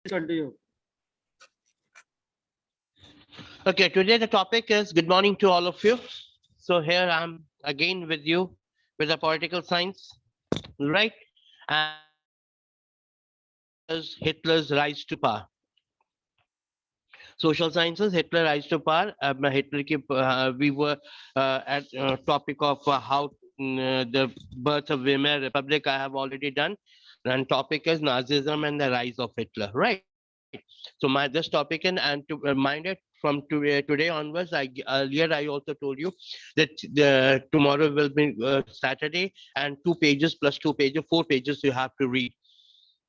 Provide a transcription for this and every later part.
Continue. Okay, today the topic is good morning to all of you. So here I'm again with you with the political science, right? And is Hitler's rise to power. Social sciences, Hitler rise to power. Hitler की, we were at topic of how the birth of Weimar Republic I have already done. And topic is Nazism and the rise of Hitler, right? So my this topic and to remind it from today onwards, earlier I also told you that the tomorrow will be Saturday and 2 pages plus 2 pages, 4 pages you have to read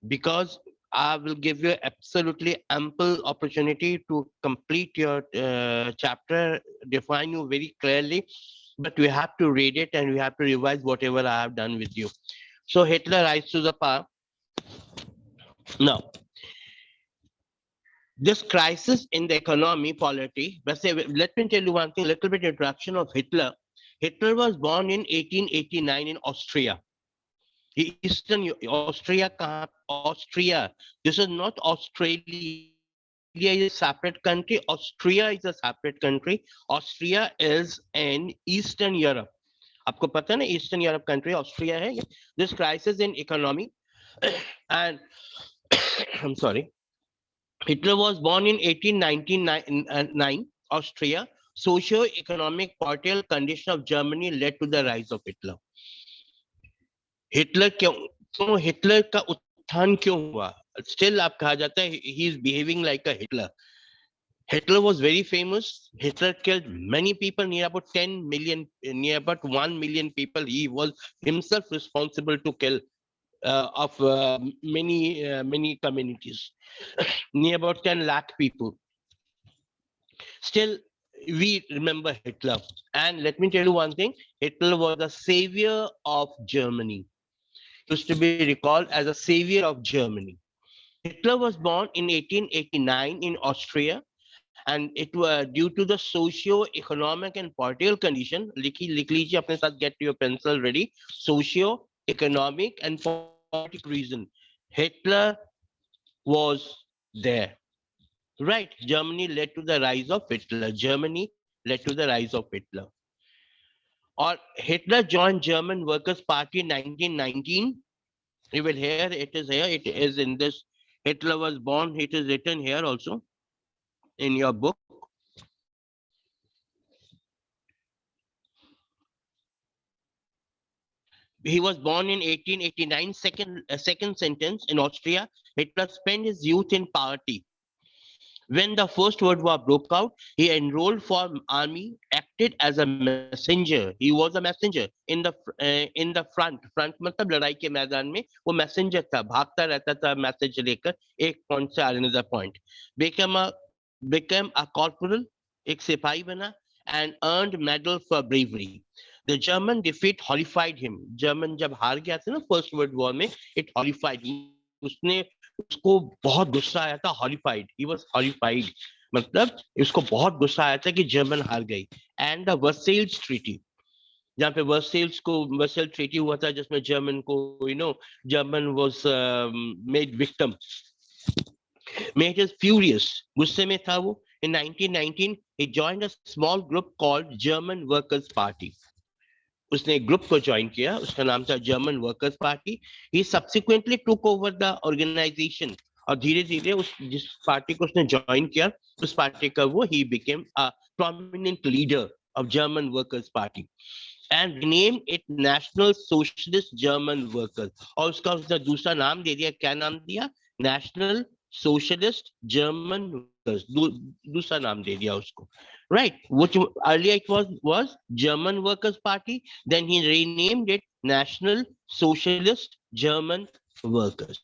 because I will give you absolutely ample opportunity to complete your chapter, define you very clearly, but we have to read it and we have to revise whatever I have done with you. So Hitler rise to the power. Now, this crisis in the economy, polity, but say, let me tell you one thing, little bit introduction of Hitler. Hitler was born in 1889 in Austria. Eastern Austria, Austria. This is not Australia is a separate country. Austria is a separate country. Austria is in Eastern Europe. आपको पता है ना eastern Europe country Austria है this crisis in economy and I'm sorry, Hitler was born in 1899 Austria. Socio-economic political condition of Germany led to the rise of Hitler. Hitler क्यों Hitler का उत्थान क्यों हुआ स्टिल आप कहा जाता है he is behaving like a Hitler Hitler was very famous. Hitler killed many people, near about 10 million, near about 1 million people. He was himself responsible to kill of many communities, near about 10 lakh people. Still, we remember Hitler. And let me tell you one thing, Hitler was the savior of Germany. Used to be recalled as a savior of Germany. Hitler was born in 1889 in Austria, and it was due to the socio-economic and political condition. लिख लीजिए अपने साथ, get your pencil ready. Socio-economic and political reason. Hitler was there. Right, Germany led to the rise of Hitler. Germany led to the rise of Hitler. Or Hitler joined German Workers' Party in 1919. You will hear it is here. It is in this. Hitler was born. It is written here also in your book. He was born in 1889. Second sentence in Austria. Hitler spent his youth in poverty. When the First World War broke out, he enrolled for army, acted as a messenger. He was a messenger in the front मतलब लड़ाई के मैदान में वो messenger था, भागता रहता था मैसेज लेकर एक पॉइंट से another point. Became a corporal, एक सिपाही बना, and earned medal for bravery. The German defeat horrified him. German जब हार गया था ना First World War में, it horrified him. उसने उसको बहुत गुस्सा आया था, हॉरिफाइड, ही वाज हॉरिफाइड, मतलब उसको बहुत गुस्सा आया था कि जर्मन हार गई. एंड द वर्सेल्स ट्रीटी, जहाँ पे वर्सेल ट्रीटी हुआ था जिसमें जर्मन को German was made victim, made his furious, गुस्से में था वो. In 1919 he joined a small group called German Workers' Party. उसने एक ग्रुप को ज्वाइन किया, उसका नाम था German workers party. He subsequently took over the organisation, और धीरे धीरे उस जिस पार्टी को उसने ज्वाइन किया उस पार्टी का वो he became a prominent leader of German workers party and rename it national socialist German workers. और उसका उसने दूसरा नाम दे दिया, क्या नाम दिया? नेशनल सोशलिस्ट जर्मन वर्कर्स, दूसरा नाम दे दिया उसको. Right, which earlier it was German Workers' Party, then he renamed it National Socialist German Workers.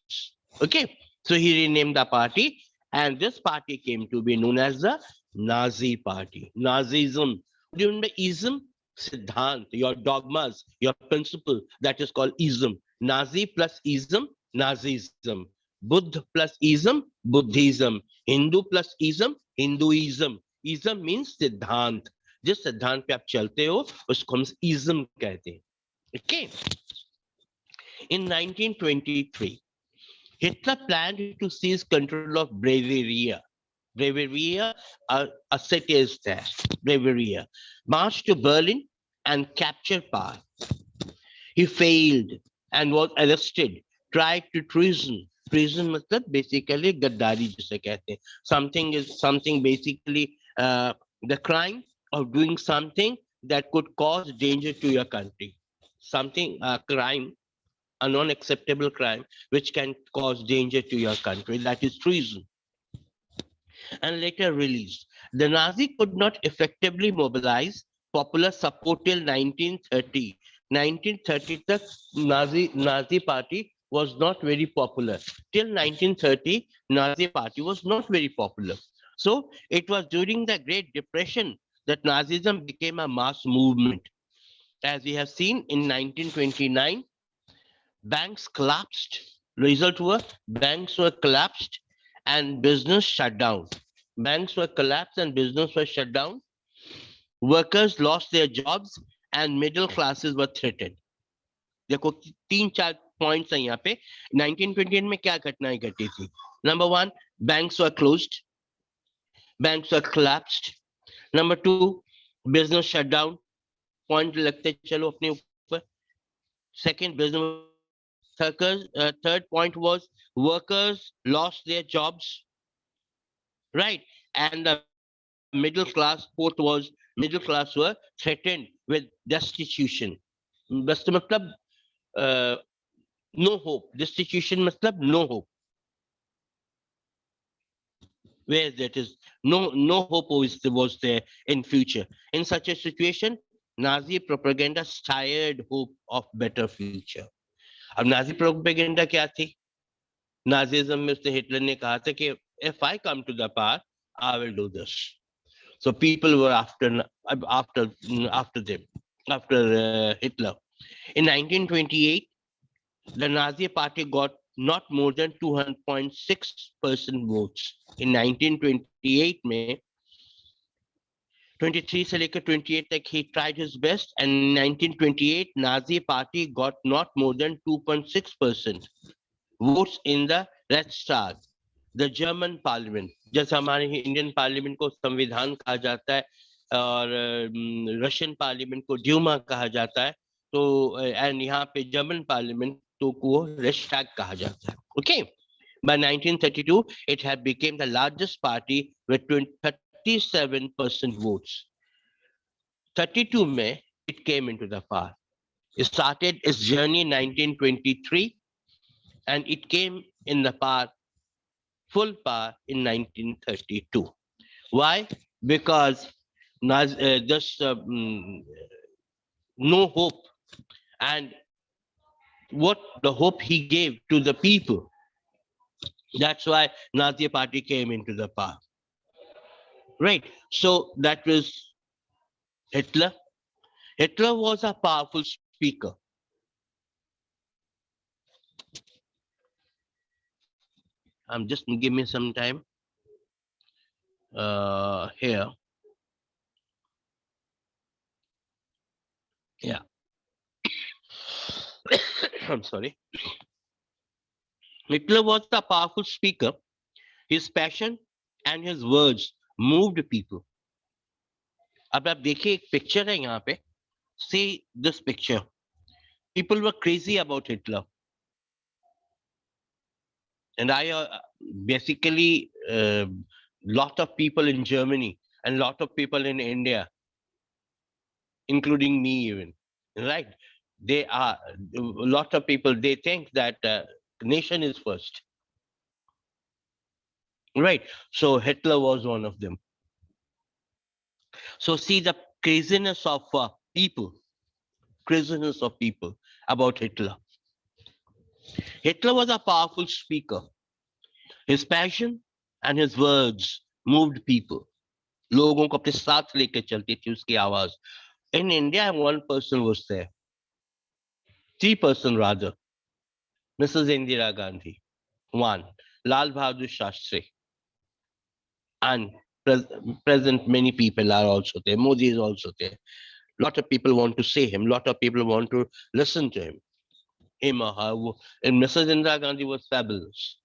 Okay, so he renamed the party, and this party came to be known as the Nazi Party. Nazism. Do you remember ism? Siddhant, your dogmas, your principle, that is called ism. Nazi plus ism, Nazism. Buddha plus ism, Buddhism. Hindu plus ism, Hinduism. Ism means सिद्धांत. जिस सिद्धांत पे आप चलते हो उसको हम ism कहते हैं. Okay. In 1923, Hitler planned to seize control of Bavaria. Bavaria, a city is there, Bavaria. March to Berlin and capture power. He failed and was arrested, tried to treason. Treason मतलब basically गद्दारी जिसे कहते हैं. Something basically the crime of doing something that could cause danger to your country. Something a crime, a non-acceptable crime which can cause danger to your country. That is treason. And later released. The Nazi could not effectively mobilize popular support till 1930. 1930, the Nazi party was not very popular. Till 1930, Nazi party was not very popular. So it was during the Great Depression that Nazism became a mass movement. As we have seen in 1929, banks collapsed. Result were banks were collapsed and business shut down. Banks were collapsed and business was shut down. Workers lost their jobs and middle classes were threatened. देखो तीन चार points हैं यहाँ पे 1928 में क्या घटनाएं घटी थी. Number one, banks were closed, banks were collapsed. Number two, business shut down. Point लगते चलो अपने ऊपर. Second, business was shut down. Third point was workers lost their jobs, right? And the middle class, fourth was middle class were threatened with destitution. बस तो मतलब no hope. Destitution मतलब no hope. Where that is no hope was there in future. In such a situation, Nazi propaganda stirred hope of better future. अब Nazi propaganda क्या थी? Nazism में उसने Hitler ने कहा था कि if I come to the power, I will do this. So people were after after them, after Hitler. In 1928, the Nazi party got not more than 200.6% votes. In 1928 में 23 से लेकर 28 तक he tried his best, and in 1928 Nazi party got not more than 2.6% votes in the Reichstag, the German parliament. जैसे हमारे Indian parliament को संविधान कहा जाता है और रशियन पार्लियामेंट को ड्यूमा कहा जाता है, तो एंड यहाँ पे जर्मन पार्लियामेंट तो को रेस्टैग कहा जाता है. Okay. By 1932, it had become the largest party with 37% votes. 32 में it came into the power. It started its journey in 1923 and it came in the power, full power in 1932. Why? Because just no hope, and what the hope he gave to the people. That's why Nazi party came into the power. Right. So that was Hitler. Hitler was a powerful speaker. Just give me some time. Here. Yeah. I'm sorry. Hitler was a powerful speaker. His passion and his words moved people. अब आप देखिए एक picture है यहाँ पे. See this picture. People were crazy about Hitler. And I basically lot of people in Germany and lot of people in India, including me even, right? They are a lot of people. They think that nation is first, right? So Hitler was one of them. So see the craziness of craziness of people about Hitler. Hitler was a powerful speaker. His passion and his words moved people. लोगों को अपने साथ लेकर चलती थी उसकी आवाज. In India, one person was there. 3% rather. Mrs. Indira Gandhi. One. Lal Bahadur Shastri. And present many people are also there. Modi is also there. Lot of people want to see him. Lot of people want to listen to him. him or her. And Mrs. Indira Gandhi was fabulous,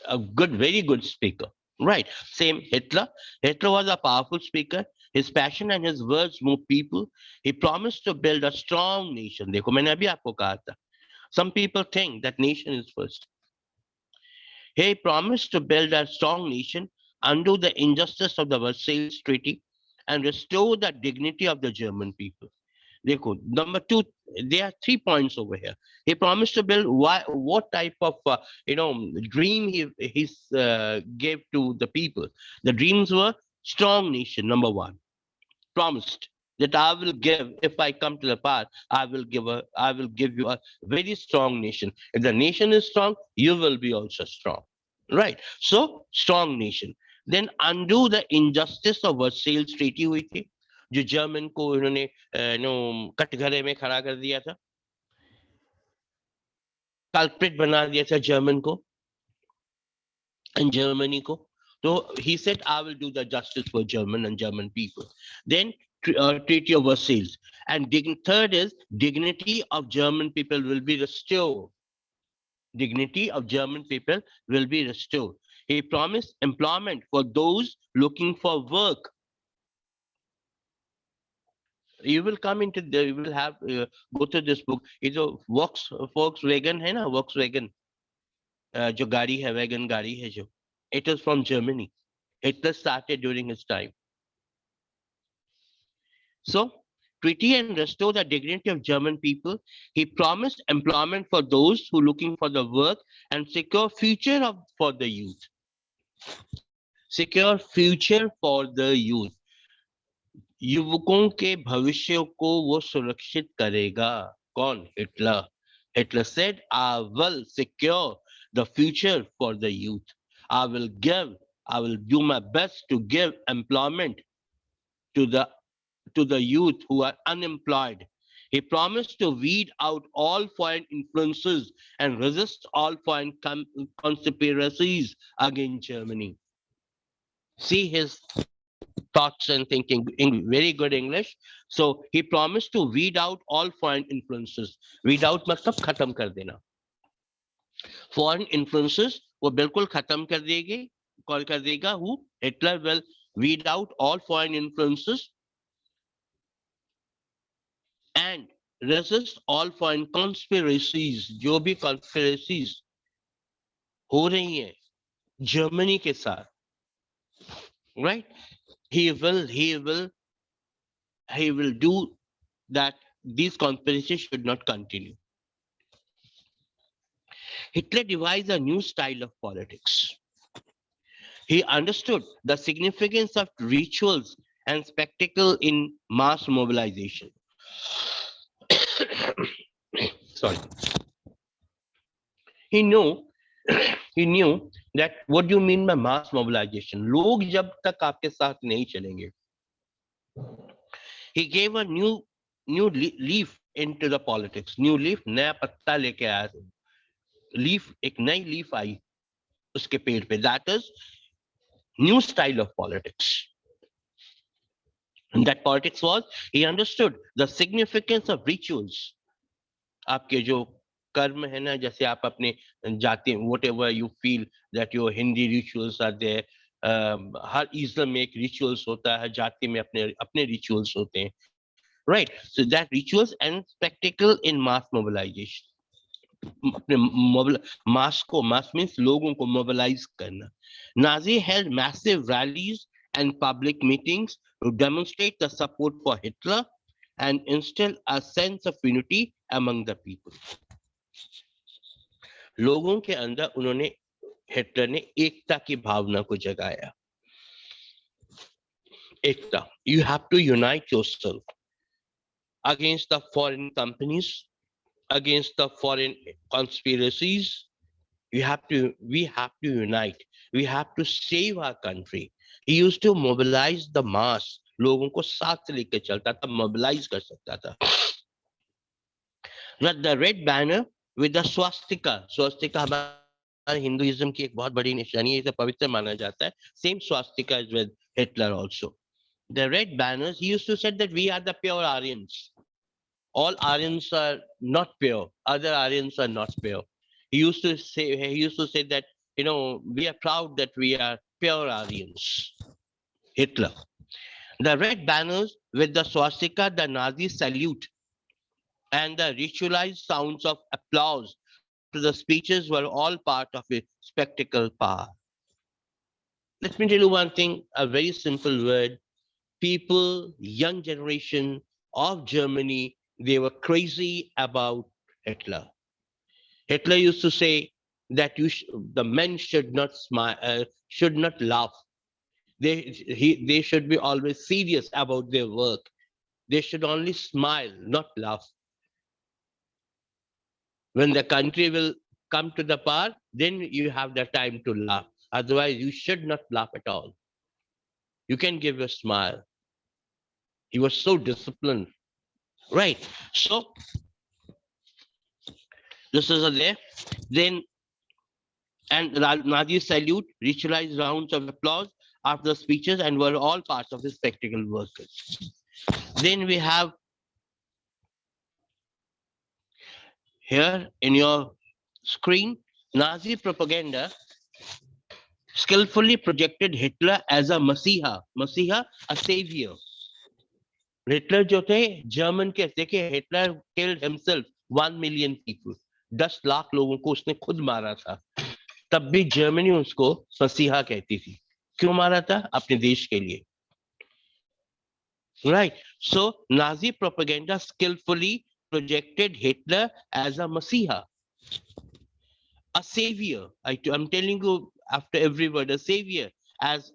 a good, very good speaker. Right. Same Hitler. Hitler was a powerful speaker. His passion and his words moved people. He promised to build a strong nation. देखो मैंने अभी आपको कहा था. Some people think that nation is first. He promised to build a strong nation, undo the injustice of the Versailles Treaty, and restore the dignity of the German people. देखो, number two, there are 3 points over here. He promised to build what type of dream he gave to the people. The dreams were strong nation. Number one, promised that I will give, if I come to the power, I will give you a very strong nation. If the nation is strong, you will be also strong. Right. So strong nation. Then undo the injustice of Versailles Treaty हुई थी, जो German को इन्होंने कटघरे में खड़ा कर दिया था, कल्प्रिट बना दिया था जर्मन को and Germany को. So he said, I will do the justice for German and German people. Then Treaty of Versailles. And third is dignity of German people will be restored. Dignity of German people will be restored. He promised employment for those looking for work. You will come into you will have go through this book. It's a Volkswagen है ना, Volkswagen जो गाड़ी है, wagon गाड़ी है जो, it is from Germany. Hitler started during his time. So, treaty and restore the dignity of German people. He promised employment for those who looking for the work and secure future for the youth. Secure future for the youth. युवकों के भविष्य को वो सुरक्षित करेगा. कौन? Hitler. Hitler said, I will secure the future for the youth. I will do my best to give employment to the youth who are unemployed. He promised to weed out all foreign influences and resist all foreign conspiracies against Germany. See his thoughts and thinking in very good English. So he promised to weed out all foreign influences. Weed out मतलब खत्म कर देना. Foreign influences वो बिल्कुल खत्म कर देगा. Who? Hitler will weed out all foreign influences and resist all foreign conspiracies. जो भी conspiracies हो रही हैं जर्मनी के साथ, right? He will do that. These conspiracies should not continue. Hitler devised a new style of politics. He understood the significance of rituals and spectacle in mass mobilization. Sorry. He knew that what do you mean by mass mobilization? लोग जब तक आपके साथ नहीं चलेंगे. He gave a new leaf into the politics. New leaf, नया पत्ता लेके आया. Leaf, एक नई leaf आई उसके पेड़ पे. That is new style of politics. And that politics was, he understood the significance of rituals. आपके जो कर्म है ना, जैसे आप अपने जाति, whatever you feel that your Hindi rituals are there, her Islam में एक rituals होता है, जाति में अपने rituals होते हैं, right? So that rituals and spectacle in mass mobilization. अपने mass means लोगों को mobilize करना. Nazi held massive rallies and public meetings to demonstrate the support for Hitler and instill a sense of unity among the people. लोगों के अंदर उन्होंने, Hitler ने एकता की भावना को जगाया. एकता. You have to unite yourself against the foreign companies, against the foreign conspiracies. We have to unite. We have to save our country. He used to mobilize the mass. लोगों को साथ लेकर चलता था, mobilize कर सकता था. The red banner with the swastika. Swastika हमारे हिंदुइज्म की एक बहुत बड़ी निशानी है, इसे पवित्र माना जाता है. Same swastika is with Hitler also. The red banners, he used to say that we are the pure Aryans. all Aryans are not pure. Other Aryans are not pure. He used to say that, we are proud that we are pure Aryans. Hitler. The red banners with the swastika, the Nazi salute, and the ritualized sounds of applause after the speeches were all part of a spectacle power. Let me tell you one thing, a very simple word. People, young generation of Germany, they were crazy about Hitler. Hitler used to say that the men should not smile, should not laugh. They should be always serious about their work. They should only smile, not laugh. When the country will come to the power, then you have the time to laugh. Otherwise, you should not laugh at all. You can give a smile. He was so disciplined. Right. So this is a there. Then and Nazi salute, ritualized rounds of applause after the speeches, and were all parts of the spectacle workers. Then we have here in your screen, Nazi propaganda skillfully projected Hitler as a Masiha, a savior. Hitler जो थे German के देखिए Hitler killed himself 1 million people 10 lakh लोगों को उसने खुद मारा था तब भी जर्मनी उसको मसीहा कहती थी क्यों मारा था अपने देश के लिए right so Nazi propaganda skillfully projected Hitler as a messiah a savior I'm telling you after every word a savior as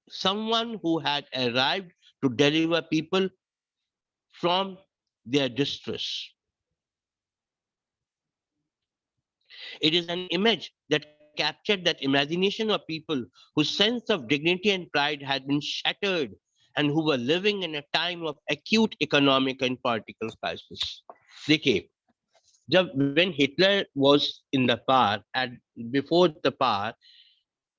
someone who had arrived to deliver people from their distress. It is an image that captured that imagination of people whose sense of dignity and pride had been shattered and who were living in a time of acute economic and political crisis. देखिए, when Hitler was in the power and before the power,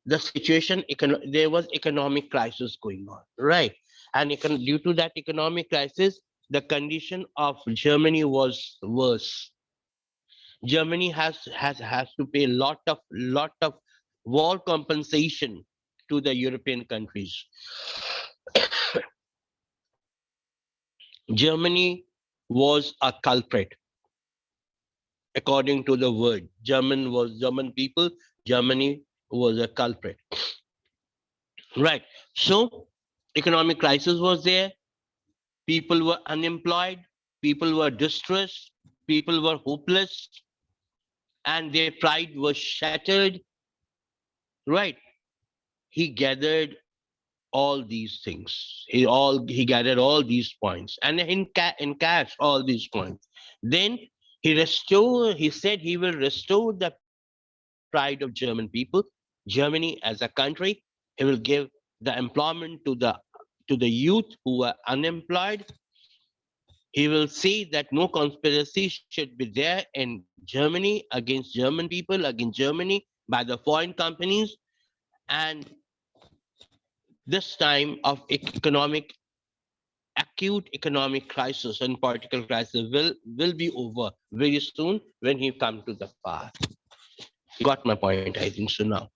the situation there was economic crisis going on, right? And due to that economic crisis, the condition of Germany was worse. Germany has to pay lot of war compensation to the European countries. Germany was a culprit, according to the word. German people. Germany was a culprit. Right. So, economic crisis was there. People were unemployed. People were distressed. People were hopeless, and their pride was shattered. Right. He gathered all these things. He gathered all these points and encashed all these points. Then he said he will restore the pride of German people, Germany as a country. He will give the employment to the youth who are unemployed. He will see that no conspiracy should be there in Germany against German people, against Germany by the foreign companies. And this time of acute economic crisis and political crisis will be over very soon when he come to the power. You got my point, I think so now.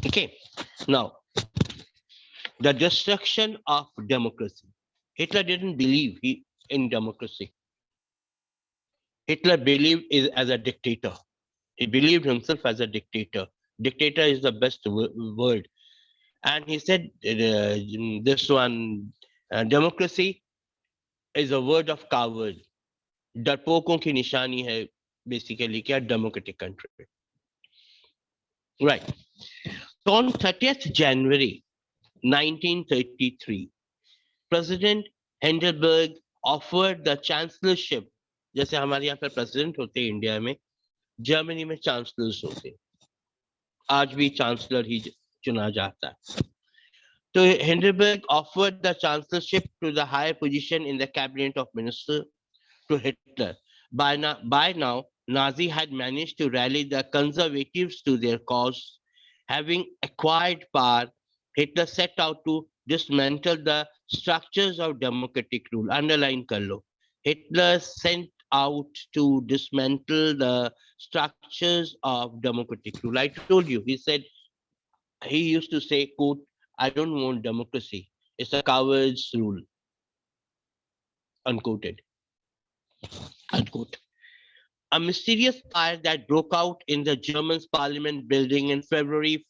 Okay, now the destruction of democracy. Hitler didn't believe in democracy. Hitler believed as a dictator. He believed himself as a dictator. Dictator is the best word. And he said this one, democracy is a word of coward. डरपोकों की निशानी है basically क्या democratic country. Right. So on 30th January 1933, President Hindenburg offered the chancellorship. जैसे हमारे यहाँ पर president होते हैं इंडिया में, जर्मनी में chancellors होते हैं. आज भी chancellor ही चुना जाता है. So Hindenburg offered the chancellorship to the higher position in the cabinet of minister to Hitler. By now, Nazi had managed to rally the conservatives to their cause. Having acquired power, Hitler set out to dismantle the structures of democratic rule. Underline kar lo. Hitler sent out to dismantle the structures of democratic rule. I told you, he used to say, quote, I don't want democracy. It's a coward's rule, unquoted, unquote. A mysterious fire that broke out in the German parliament building in February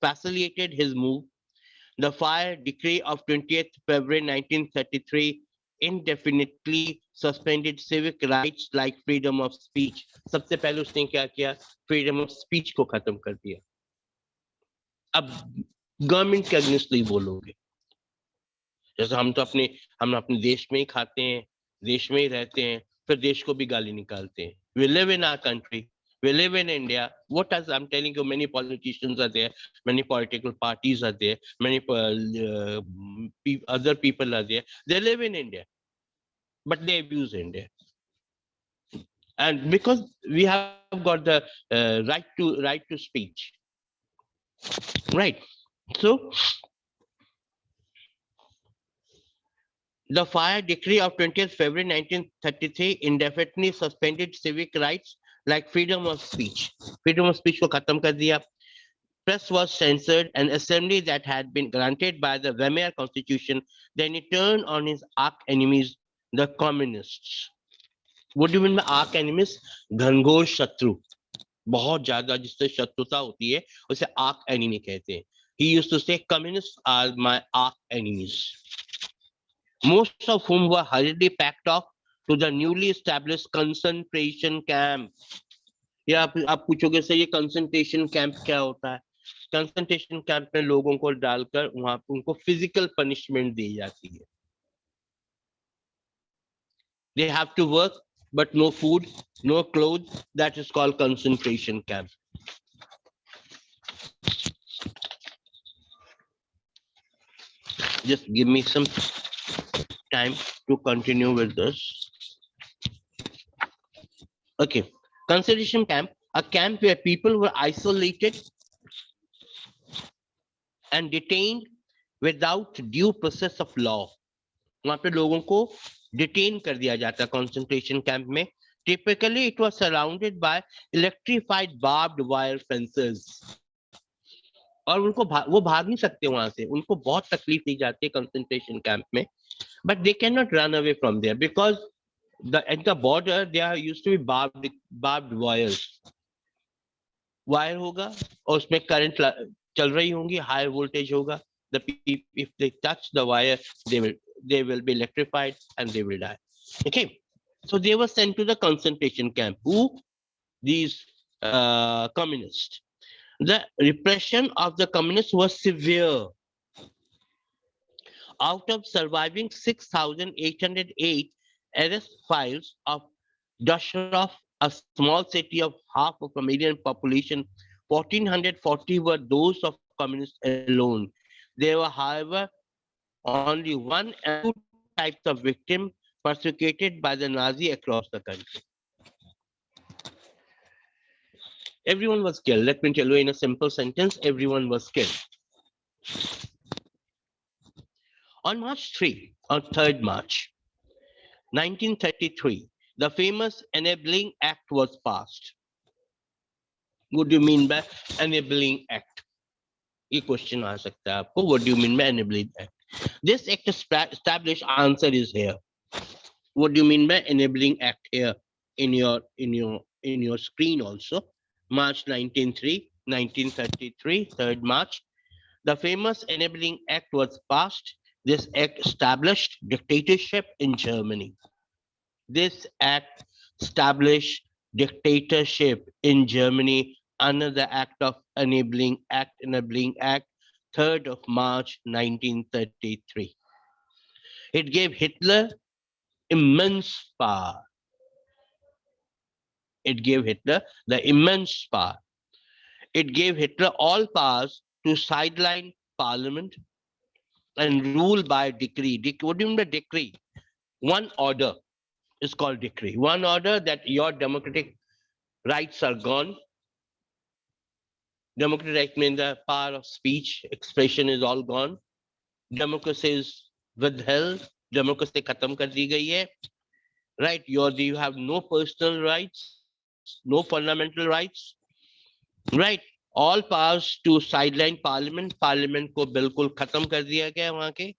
facilitated his move. The fire decree of 20th February 1933 indefinitely suspended civic rights like freedom of speech. सबसे पहले उसने क्या किया? Freedom of speech को खत्म कर दिया. अब गवर्नमेंट के अगेंस्ट नहीं बोलोगे. जैसे हम अपने देश में ही खाते हैं, देश में ही रहते हैं, फिर देश को भी गाली निकालते हैं. We live in our country. We live in India. What as I'm telling you, many politicians are there, many political parties are there, many other people are there. They live in India, but they abuse India. And because we have got the right to speech, right? So the fire decree of 20th February 1933 indefinitely suspended civic rights like freedom of speech. Freedom of speech को खत्म कर दिया. Press was censored, and assembly that had been granted by the Weimar Constitution, then he turned on his arch enemies, the communists. What do you mean by arch enemies? घनघोर शत्रु. बहुत ज्यादा जिससे शत्रुता होती है उसे arch enemy कहते हैं. He used to say, communists are my arch enemies. Most of whom were hurriedly packed off to the newly established concentration camp. या आप पूछोगे सर ये कंसंट्रेशन कैंप क्या होता है? कंसंट्रेशन कैंप में लोगों को डालकर वहां उनको फिजिकल पनिशमेंट दी जाती है. They have to work, but no food, no clothes. That is called concentration camp. Just give me some time to continue with this. Okay, concentration camp, a camp where people were isolated and detained without due process of law. वहां पे लोगों को detain कर दिया जाता concentration camp में. Typically, it was surrounded by electrified barbed wire fences. और वो भाग नहीं सकते वहां से. उनको बहुत तकलीफ दी जाती है concentration camp में. But they cannot run away from there because at the border there used to be barbed wires. Wire होगा और उसमें करंट चल रही होंगी, हाई वोल्टेज होगा. If they touch the wire, they will be electrified and they will die. Okay, so they were sent to the concentration camp. Who? These communists. The repression of the communists was severe. Out of surviving 6,808 arrest files of Dushraf, a small city of half of a million population, 1,440 were those of communists alone. There were, however, only one and two types of victims persecuted by the Nazi across the country. Everyone was killed. Let me tell you in a simple sentence, everyone was killed. On March 3rd March, 1933, the famous Enabling Act was passed. What do you mean by Enabling Act? ये question आ सकता है आपको. What do you mean by Enabling Act? This act established answer is here. What do you mean by Enabling Act here in your screen also? March 1933, 3rd March. The famous Enabling Act was passed. This act established dictatorship in Germany. This act established dictatorship in Germany under the Act of Enabling Act, 3rd of March 1933. It gave Hitler immense power. It gave Hitler the immense power. It gave Hitler all powers to sideline parliament and rule by decree. What do you mean by decree? One order is called decree. One order that your democratic rights are gone. Democratic rights means the power of speech, expression is all gone. Democracy is withheld. Democracy खत्म कर दी गई है. Right? You have no personal rights, no fundamental rights. Right? All powers to sideline parliament. Parliament को बिल्कुल खत्म कर दिया गया वहां के.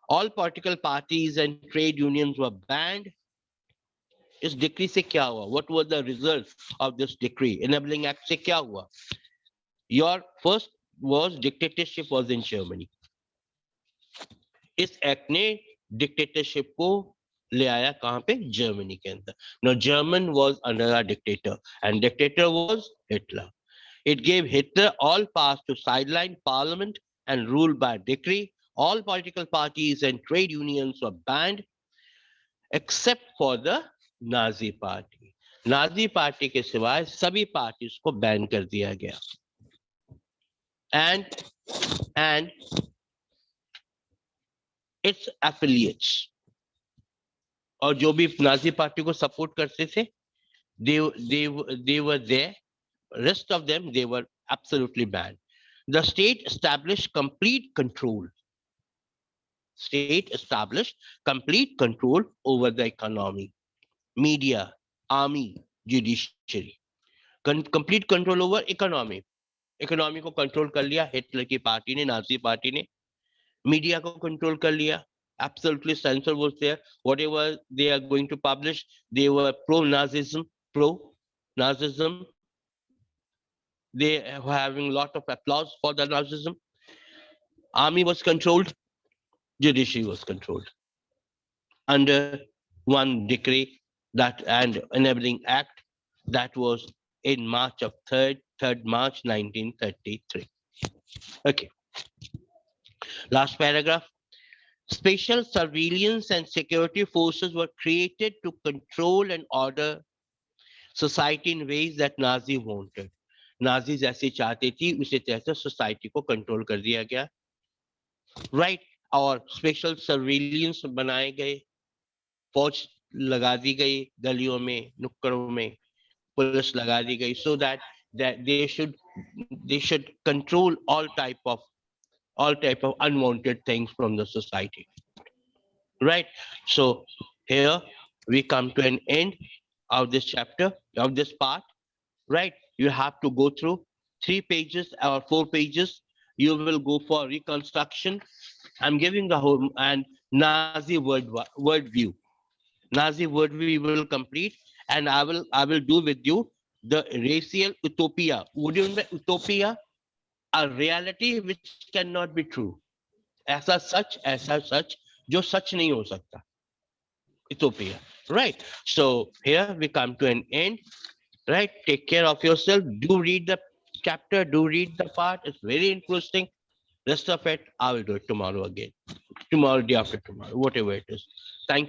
All political parties and trade unions were banned. इस डिक्री से क्या हुआ? What were the results of this decree? Enabling Act से क्या हुआ? Your first was dictatorship was in Germany. इस एक्ट ने डिक्टेटरशिप को ले आया कहां पे? जर्मनी के अंदर. Now German was under a dictator and dictator was Hitler. It gave Hitler all powers to sideline parliament and rule by decree. All political parties and trade unions were banned except for the Nazi party. Nazi party के सिवाय सभी parties को ban कर दिया गया. And its affiliates और जो भी नाजी पार्टी को सपोर्ट करते थे, they were there. Rest of them, they were absolutely banned. The state established complete control. State established complete control over the economy, media, army, judiciary. Complete control over economy. Economy को control कर लिया Hitler की party ने, Nazi party ने. Media को control कर लिया. Absolutely censor was there. Whatever they are going to publish, they were pro-Nazism. They were having a lot of applause for the Nazism. Army was controlled. Judiciary was controlled under one decree that and enabling act that was in March of 3rd March 1933. Okay. Last paragraph. Special surveillance and security forces were created to control and order society in ways that Nazi wanted. Nazis जैसे चाहते थी उसी तरह से society को control कर दिया गया. राइट. और स्पेशल सर्विलियंस बनाए गए, फौज लगा दी गई गलियों में, नुक्कड़ों में पुलिस लगा दी गई, so that they should control all type of unwanted things from the society. Right. So here we come to an end of this chapter, of this part. Right. You have to go through 3 pages or 4 pages. You will go for reconstruction. I'm giving the whole and Nazi word view. Nazi word view will complete, and I will do with you the racial utopia. Would you know utopia? A reality which cannot be true. ऐसा सच जो सच नहीं हो सकता. Utopia. Right. So here we come to an end. Right. Take care of yourself. Do read the chapter. Do read the part. It's very interesting. Rest of it, I will do it tomorrow again. Tomorrow, day after tomorrow, whatever it is. Thank you.